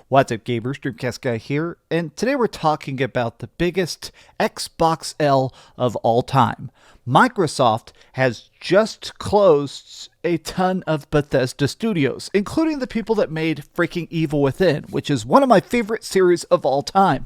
What's up, gamers? DreamcastGuy here, and today we're talking about the biggest Xbox L of all time. Microsoft has just closed a ton of Bethesda studios, including the people that made freaking Evil Within, which is one of my favorite series of all time.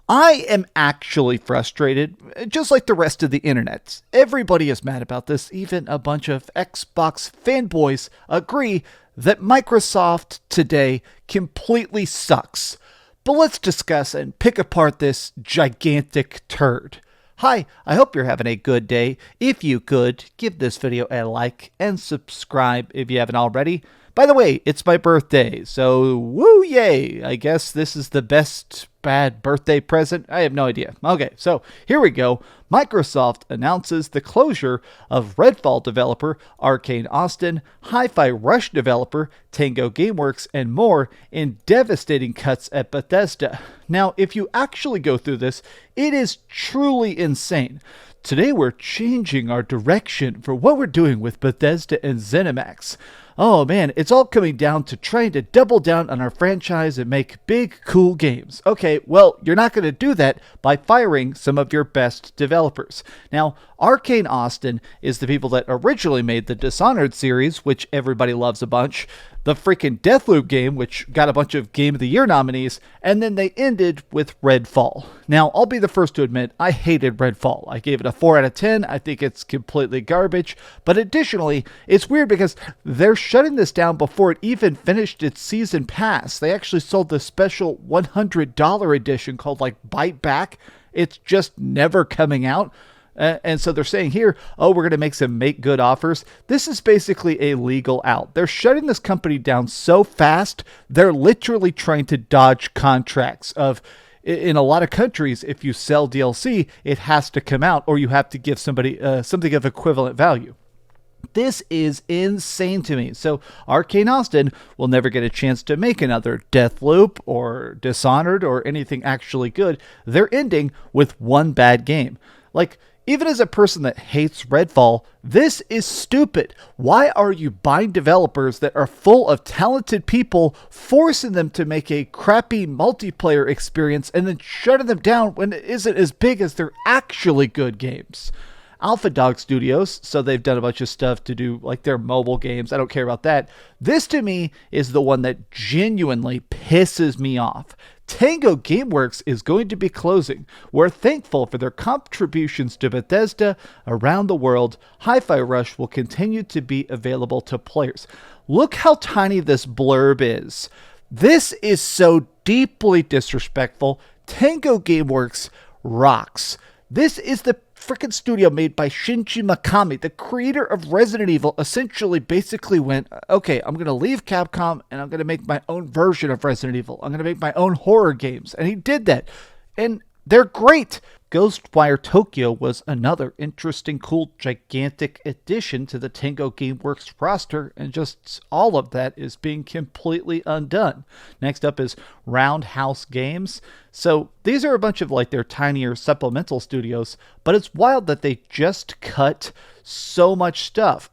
I am actually frustrated, just like the rest of the internet. Everybody is mad about this. Even a bunch of Xbox fanboys agree that Microsoft today completely sucks. But let's discuss and pick apart this gigantic turd. Hi, I hope you're having a good day. If you could, give this video a like and subscribe if you haven't already. By the way, it's my birthday, so woo yay! I guess this is the best bad birthday present. I have no idea. Okay, so here we go. Microsoft announces the closure of Redfall developer Arkane Austin, Hi-Fi Rush developer Tango Gameworks, and more in devastating cuts at Bethesda. Now, if you actually go through this, it is truly insane. Today we're changing our direction for what we're doing with Bethesda and ZeniMax. Oh man, it's all coming down to trying to double down on our franchise and make big, cool games. Okay, well, you're not going to do that by firing some of your best developers. Now, Arkane Austin is the people that originally made the Dishonored series, which everybody loves a bunch, the freaking Deathloop game, which got a bunch of Game of the Year nominees, and then they ended with Redfall. Now, I'll be the first to admit, I hated Redfall. I gave it a 4 out of 10. I think it's completely garbage. But additionally, it's weird because they're shutting this down before it even finished its season pass. They actually sold the special $100 edition called like Bite Back. It's just never coming out. And so they're saying here, oh, we're going to make some make good offers. This is basically a legal out. They're shutting this company down so fast, they're literally trying to dodge contracts of, in a lot of countries, if you sell DLC, it has to come out or you have to give somebody something of equivalent value. This is insane to me. So Arkane Austin will never get a chance to make another Deathloop or Dishonored or anything actually good. They're ending with one bad game. Like, even as a person that hates Redfall, this is stupid. Why are you buying developers that are full of talented people, forcing them to make a crappy multiplayer experience and then shutting them down when it isn't as big as their actually good games? Alpha Dog Studios, so they've done a bunch of stuff to do like their mobile games. I don't care about that. This to me is the one that genuinely pisses me off. Tango Gameworks is going to be closing. We're thankful for their contributions to Bethesda around the world. Hi-Fi Rush will continue to be available to players. Look how tiny this blurb is. This is so deeply disrespectful. Tango Gameworks rocks. This is the freaking studio made by Shinji Mikami, the creator of Resident Evil. Essentially basically went, okay, I'm going to leave Capcom and I'm going to make my own version of Resident Evil. I'm going to make my own horror games. And he did that. And they're great. Ghostwire Tokyo was another interesting, cool, gigantic addition to the Tango Gameworks roster, and just all of that is being completely undone. Next up is Roundhouse Games. So these are a bunch of like their tinier supplemental studios, but it's wild that they just cut so much stuff.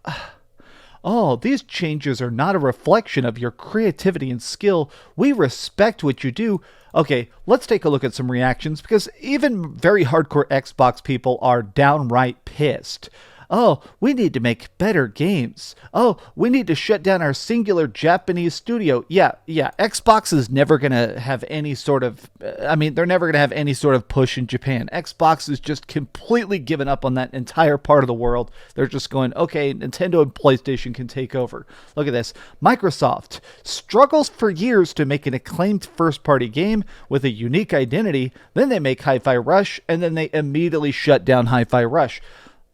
Oh, these changes are not a reflection of your creativity and skill. We respect what you do. Okay, let's take a look at some reactions because even very hardcore Xbox people are downright pissed. Oh, we need to make better games. Oh, we need to shut down our singular Japanese studio. Yeah, Xbox is never going to have any sort of, they're never going to have any sort of push in Japan. Xbox is just completely given up on that entire part of the world. They're just going, okay, Nintendo and PlayStation can take over. Look at this. Microsoft struggles for years to make an acclaimed first-party game with a unique identity. Then they make Hi-Fi Rush, and then they immediately shut down Hi-Fi Rush.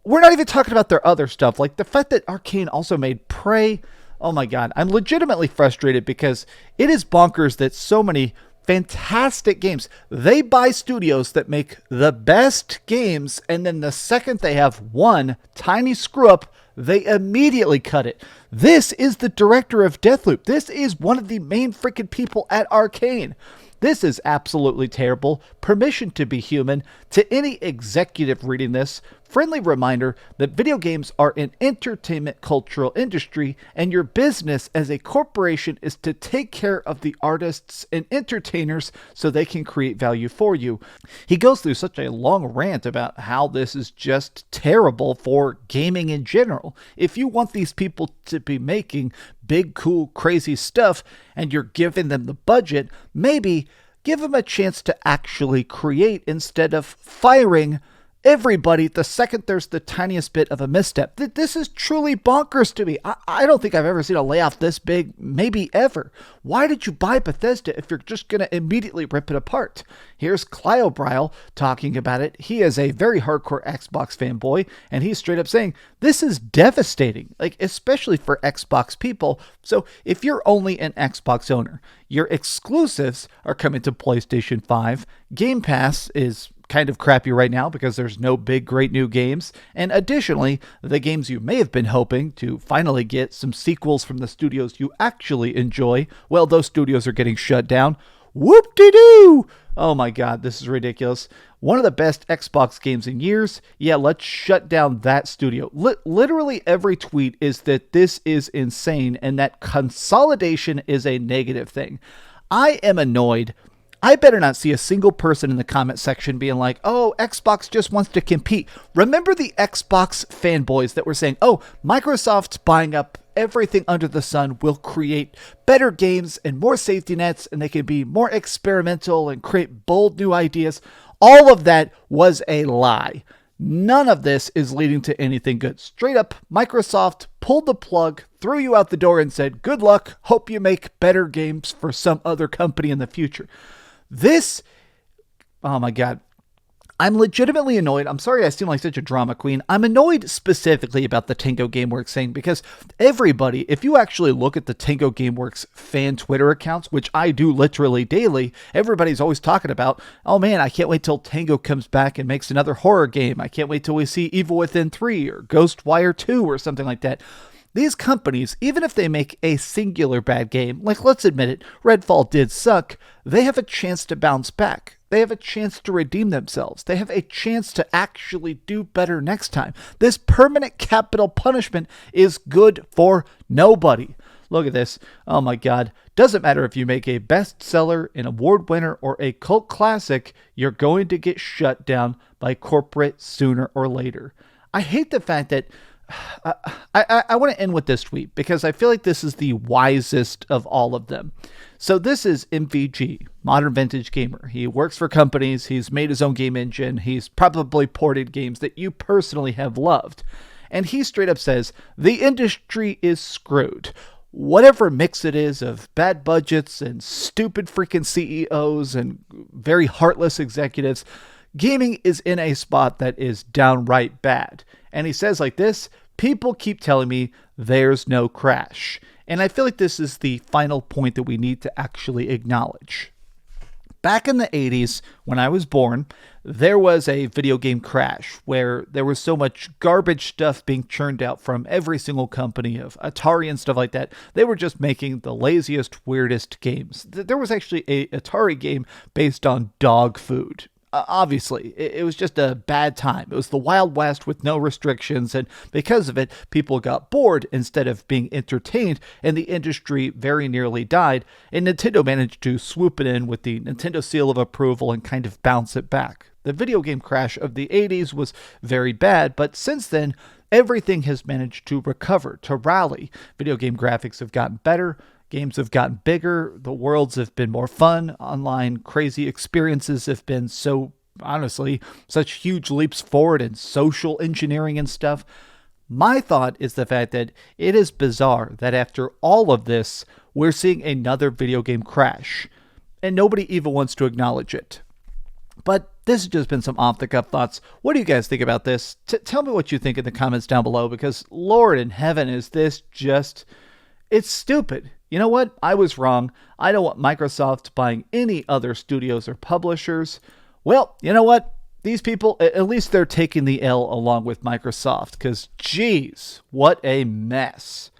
We're not even talking about their other stuff, like the fact that Arkane also made Prey. Oh my god, I'm legitimately frustrated because it is bonkers that so many fantastic games, they buy studios that make the best games, and then the second they have one tiny screw up, they immediately cut it. This is the director of Deathloop. This is one of the main freaking people at Arkane. This is absolutely terrible. Permission to be human. To any executive reading this, friendly reminder that video games are an entertainment cultural industry, and your business as a corporation is to take care of the artists and entertainers so they can create value for you. He goes through such a long rant about how this is just terrible for gaming in general. If you want these people to be making big, cool, crazy stuff, and you're giving them the budget, maybe give them a chance to actually create instead of firing everybody the second there's the tiniest bit of a misstep. This is truly bonkers to me. I don't think I've ever seen a layoff this big, maybe ever. Why did you buy Bethesda if you're just going to immediately rip it apart? Here's Clyobryle talking about it. He is a very hardcore Xbox fanboy, and he's straight up saying, this is devastating, like especially for Xbox people. So if you're only an Xbox owner, your exclusives are coming to PlayStation 5. Game Pass is kind of crappy right now because there's no big, great new games. And additionally, the games you may have been hoping to finally get some sequels from the studios you actually enjoy, well, those studios are getting shut down. Whoop-de-doo! Oh my god, this is ridiculous. One of the best Xbox games in years. Yeah, let's shut down that studio. Literally every tweet is that this is insane and that consolidation is a negative thing. I am annoyed. I better not see a single person in the comment section being like, oh, Xbox just wants to compete. Remember the Xbox fanboys that were saying, oh, Microsoft's buying up everything under the sun, will create better games and more safety nets, and they can be more experimental and create bold new ideas. All of that was a lie. None of this is leading to anything good. Straight up, Microsoft pulled the plug, threw you out the door, and said, good luck, hope you make better games for some other company in the future. This, oh my god, I'm legitimately annoyed. I'm sorry I seem like such a drama queen. I'm annoyed specifically about the Tango Gameworks thing because everybody, if you actually look at the Tango Gameworks fan Twitter accounts, which I do literally daily, everybody's always talking about, oh man, I can't wait till Tango comes back and makes another horror game. I can't wait till we see Evil Within 3 or Ghostwire 2 or something like that. These companies, even if they make a singular bad game, like let's admit it, Redfall did suck, they have a chance to bounce back. They have a chance to redeem themselves. They have a chance to actually do better next time. This permanent capital punishment is good for nobody. Look at this. Oh my god. Doesn't matter if you make a bestseller, an award winner, or a cult classic, you're going to get shut down by corporate sooner or later. I hate the fact that I want to end with this tweet because I feel like this is the wisest of all of them. So this is MVG, Modern Vintage Gamer. He works for companies. He's made his own game engine. He's probably ported games that you personally have loved. And he straight up says, the industry is screwed. Whatever mix it is of bad budgets and stupid freaking CEOs and very heartless executives, gaming is in a spot that is downright bad. And he says like this, people keep telling me there's no crash. And I feel like this is the final point that we need to actually acknowledge. Back in the 80s, when I was born, there was a video game crash where there was so much garbage stuff being churned out from every single company of Atari and stuff like that. They were just making the laziest, weirdest games. There was actually a Atari game based on dog food. Obviously, it was just a bad time. It was the Wild West with no restrictions, and because of it, people got bored instead of being entertained, and the industry very nearly died, and Nintendo managed to swoop it in with the Nintendo seal of approval and kind of bounce it back. The video game crash of the 80s was very bad, but since then, everything has managed to recover, to rally. Video game graphics have gotten better. Games have gotten bigger, the worlds have been more fun, online crazy experiences have been so, honestly, such huge leaps forward in social engineering and stuff. My thought is the fact that it is bizarre that after all of this, we're seeing another video game crash, and nobody even wants to acknowledge it. But this has just been some off-the-cuff thoughts. What do you guys think about this? Tell me what you think in the comments down below, because Lord in heaven, is this just... it's stupid. You know what? I was wrong. I don't want Microsoft buying any other studios or publishers. Well, you know what? these people, at least they're taking the L along with Microsoft, because geez, what a mess.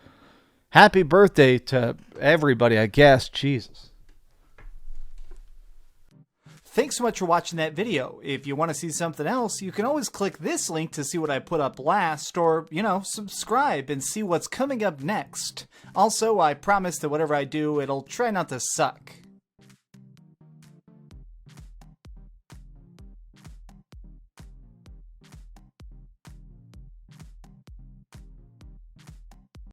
Happy birthday to everybody, I guess. Jesus. Thanks so much for watching that video. If you want to see something else, you can always click this link to see what I put up last, or, subscribe and see what's coming up next. Also, I promise that whatever I do, it'll try not to suck.